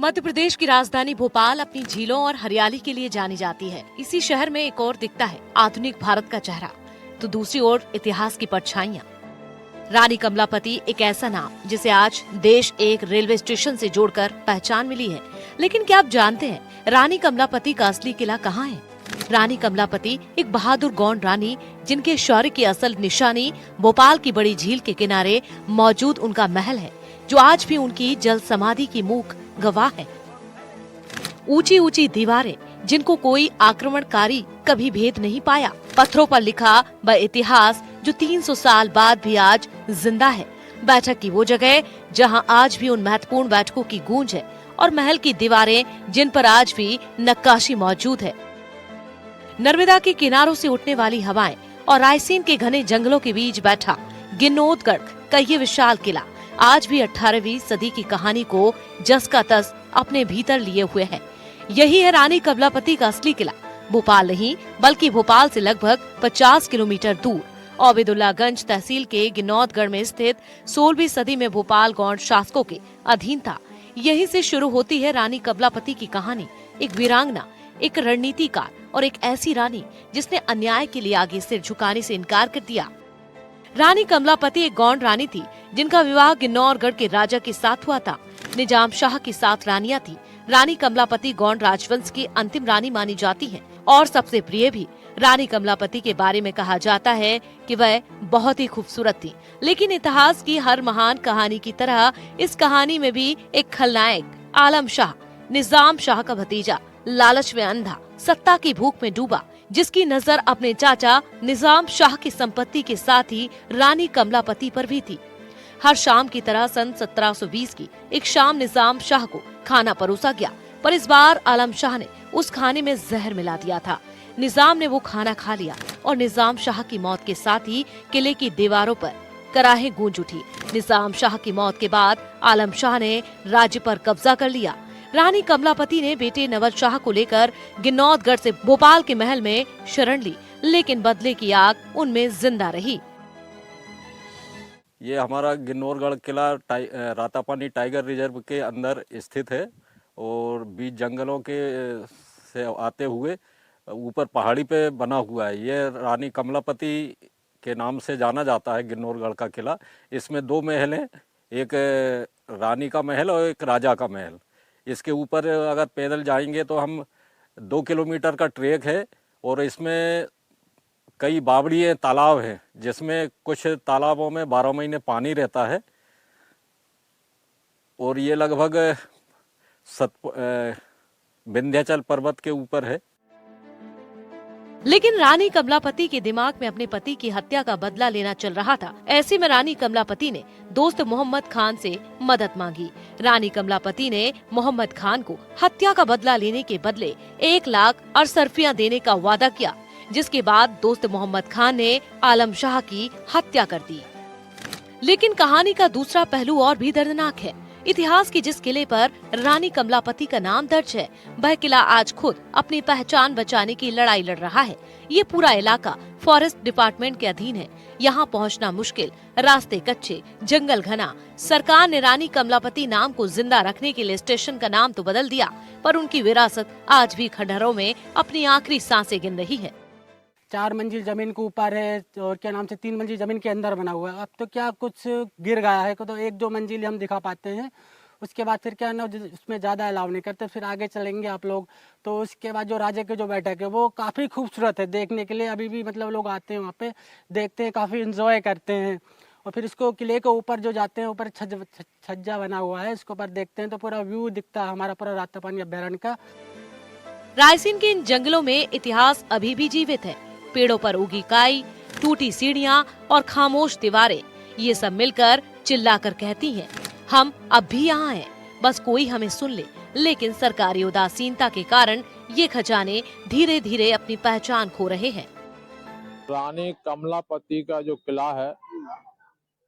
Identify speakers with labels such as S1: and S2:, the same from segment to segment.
S1: मध्य प्रदेश की राजधानी भोपाल अपनी झीलों और हरियाली के लिए जानी जाती है। इसी शहर में एक और दिखता है आधुनिक भारत का चेहरा, तो दूसरी ओर इतिहास की परछाइयां। रानी कमलापति एक ऐसा नाम जिसे आज देश एक रेलवे स्टेशन से जोड़कर पहचान मिली है। लेकिन क्या आप जानते हैं रानी कमलापति का असली किला कहाँ है? रानी कमलापति एक बहादुर गौंड रानी जिनके शौर्य की असल निशानी भोपाल की बड़ी झील के किनारे मौजूद उनका महल है, जो आज भी उनकी जल समाधि की मूक गवाह है। ऊंची ऊंची दीवारें जिनको कोई आक्रमणकारी कभी भेद नहीं पाया, पत्थरों पर लिखा वह इतिहास जो 300 साल बाद भी आज जिंदा है। बैठक की वो जगह जहां आज भी उन महत्वपूर्ण बैठकों की गूंज है, और महल की दीवारें जिन पर आज भी नक्काशी मौजूद है। नर्मदा के किनारों से उठने वाली हवाएं और रायसीन के घने जंगलों के बीच बैठा गिनोदगढ़ का ये विशाल किला आज भी 18वीं सदी की कहानी को जस का तस अपने भीतर लिए हुए है। यही है रानी कमलापति का असली किला। भोपाल नहीं बल्कि भोपाल से लगभग 50 किलोमीटर दूर ओबेदुल्लागंज तहसील के गिनौदगढ़ में स्थित 16वीं सदी में भोपाल गौंड शासकों के अधीन था। यहीं से शुरू होती है रानी कमलापति की कहानी। एक वीरांगना, एक रणनीतिकार और एक ऐसी रानी जिसने अन्याय के लिए आगे सिर झुकाने से इनकार कर दिया। रानी कमलापति एक गौंड रानी थी जिनका विवाह गिन्नौरगढ़ के राजा के साथ हुआ था। निजाम शाह की 7 रानियां थी। रानी कमलापति गौंड राजवंश की अंतिम रानी मानी जाती हैं और सबसे प्रिय भी। रानी कमलापति के बारे में कहा जाता है कि वह बहुत ही खूबसूरत थी, लेकिन इतिहास की हर महान कहानी की तरह इस कहानी में भी एक खलनायक आलम शाह, निजाम शाह का भतीजा, लालच में अंधा, सत्ता की भूख में डूबा, जिसकी नजर अपने चाचा निजाम शाह की संपत्ति के साथ ही रानी कमलापति पर भी थी। हर शाम की तरह सन 1720 की एक शाम निजाम शाह को खाना परोसा गया, पर इस बार आलम शाह ने उस खाने में जहर मिला दिया था। निजाम ने वो खाना खा लिया और निजाम शाह की मौत के साथ ही किले की दीवारों पर कराहें गूंज उठी। निजाम शाह की मौत के बाद आलम शाह ने राज्य पर कब्जा कर लिया। रानी कमलापति ने बेटे नवल शाह को लेकर गिन्नौदगढ़ से भोपाल के महल में शरण ली, लेकिन बदले की आग उनमें जिंदा रही।
S2: ये हमारा गिन्नौरगढ़ किला रातापानी टाइगर रिजर्व के अंदर स्थित है और बीच जंगलों के से आते हुए ऊपर पहाड़ी पे बना हुआ है। ये रानी कमलापति के नाम से जाना जाता है गिन्नौरगढ़ का किला। इसमें 2 महल हैं, एक रानी का महल और एक राजा का महल। इसके ऊपर अगर पैदल जाएंगे तो हम 2 किलोमीटर का ट्रैक है और इसमें कई बावड़िए तालाब हैं, जिसमें कुछ तालाबों में 12 महीने पानी रहता है और ये लगभग विंध्याचल पर्वत के ऊपर है।
S1: लेकिन रानी कमलापति के दिमाग में अपने पति की हत्या का बदला लेना चल रहा था। ऐसे में रानी कमलापति ने दोस्त मोहम्मद खान से मदद मांगी। रानी कमलापति ने मोहम्मद खान को हत्या का बदला लेने के बदले 1 लाख अरसरफियां देने का वादा किया, जिसके बाद दोस्त मोहम्मद खान ने आलम शाह की हत्या कर दी। लेकिन कहानी का दूसरा पहलू और भी दर्दनाक है। इतिहास की जिस किले पर रानी कमलापति का नाम दर्ज है, वह किला आज खुद अपनी पहचान बचाने की लड़ाई लड़ रहा है। ये पूरा इलाका फॉरेस्ट डिपार्टमेंट के अधीन है। यहाँ पहुँचना मुश्किल, रास्ते कच्चे, जंगल घना। सरकार ने रानी कमलापति नाम को जिंदा रखने के लिए स्टेशन का नाम तो बदल दिया, पर उनकी विरासत आज भी खंडहरों में अपनी आखिरी सांसें गिन रही है।
S3: 4 मंजिल जमीन के ऊपर है और क्या नाम से 3 मंजिल जमीन के अंदर बना हुआ है। अब तो क्या कुछ गिर गया है, तो 1-2 मंजिल हम दिखा पाते हैं। उसके बाद फिर क्या ना उसमें ज़्यादा अलाउ नहीं करते। फिर आगे चलेंगे आप लोग तो उसके बाद जो राजा के जो बैठक है वो काफ़ी खूबसूरत है देखने के लिए। अभी भी मतलब लोग आते हैं वहाँ पे, देखते हैं, काफ़ी इंजॉय करते हैं। और फिर इसको किले के ऊपर जो जाते हैं, ऊपर छज्जा बना हुआ है, इसके ऊपर देखते हैं तो पूरा व्यू दिखता है हमारा पूरा रातापानी अभ्यारण्य का।
S1: रायसीन के इन जंगलों में इतिहास अभी भी जीवित है। पेड़ों पर उगी काई, टूटी सीढ़ियाँ और खामोश दीवारें, ये सब मिलकर चिल्लाकर कहती हैं, हम अब भी यहाँ हैं, बस कोई हमें सुन ले। लेकिन सरकारी उदासीनता के कारण ये खजाने धीरे धीरे अपनी पहचान खो रहे हैं।
S4: रानी कमलापति का जो किला है,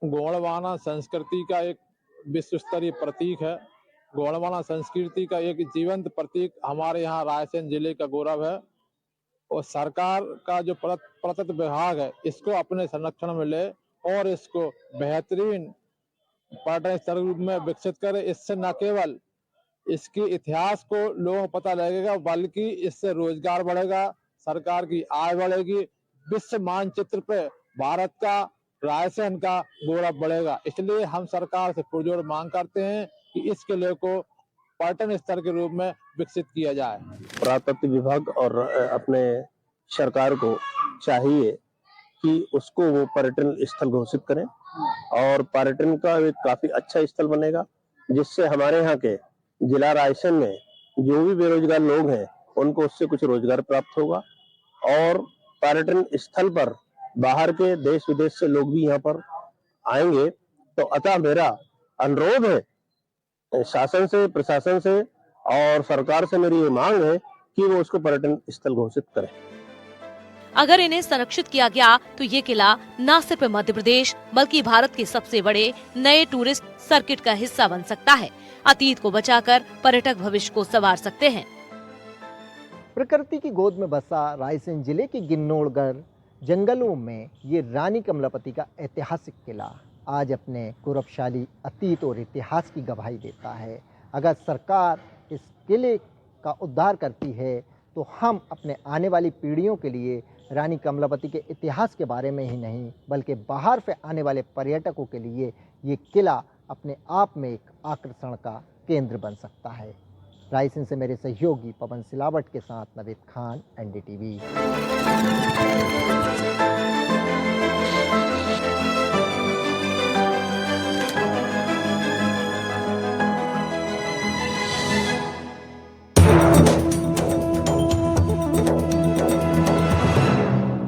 S4: गोंडवाना संस्कृति का एक विश्व स्तरीय प्रतीक है। गोंडवाना संस्कृति का एक जीवंत प्रतीक हमारे यहाँ रायसेन जिले का गौरव है और सरकार का जो पुरातत्व विभाग है इसको अपने संरक्षण में ले और इसको बेहतरीन पर्यटन स्थल रूप में विकसित करे। इससे न केवल इसके इतिहास को लोगों को पता लगेगा, बल्कि इससे रोजगार बढ़ेगा, सरकार की आय बढ़ेगी, विश्व मानचित्र पे भारत का, रायसेन का गौरव बढ़ेगा। इसलिए हम सरकार से पुरजोर मांग करते हैं कि इस किले को पर्यटन स्थल के रूप में विकसित किया जाए।
S5: पुरातत्व विभाग और अपने सरकार को चाहिए कि उसको वो पर्यटन स्थल घोषित करें और पर्यटन का एक काफी अच्छा स्थल बनेगा, जिससे हमारे यहाँ के जिला रायसेन में जो भी बेरोजगार लोग हैं उनको उससे कुछ रोजगार प्राप्त होगा और पर्यटन स्थल पर बाहर के देश विदेश से लोग भी यहाँ पर आएंगे। तो अतः मेरा अनुरोध है शासन से, प्रशासन से और सरकार से, मेरी ये मांग है कि वो उसको पर्यटन स्थल घोषित करें।
S1: अगर इन्हें संरक्षित किया गया तो ये किला न सिर्फ मध्य प्रदेश बल्कि भारत के सबसे बड़े नए टूरिस्ट सर्किट का हिस्सा बन सकता है। अतीत को बचाकर पर्यटक भविष्य को संवार सकते हैं।
S6: प्रकृति की गोद में बसा रायसेन जिले के गिन्नौरगढ़ जंगलों में ये रानी कमलापति का ऐतिहासिक किला आज अपने गौरवशाली अतीत और इतिहास की गवाही देता है। अगर सरकार इस किले का उद्धार करती है तो हम अपने आने वाली पीढ़ियों के लिए रानी कमलापति के इतिहास के बारे में ही नहीं बल्कि बाहर से आने वाले पर्यटकों के लिए ये किला अपने आप में एक आकर्षण का केंद्र बन सकता है। रायसेन से मेरे सहयोगी पवन सिलावट के साथ नवीद खान, NDTV।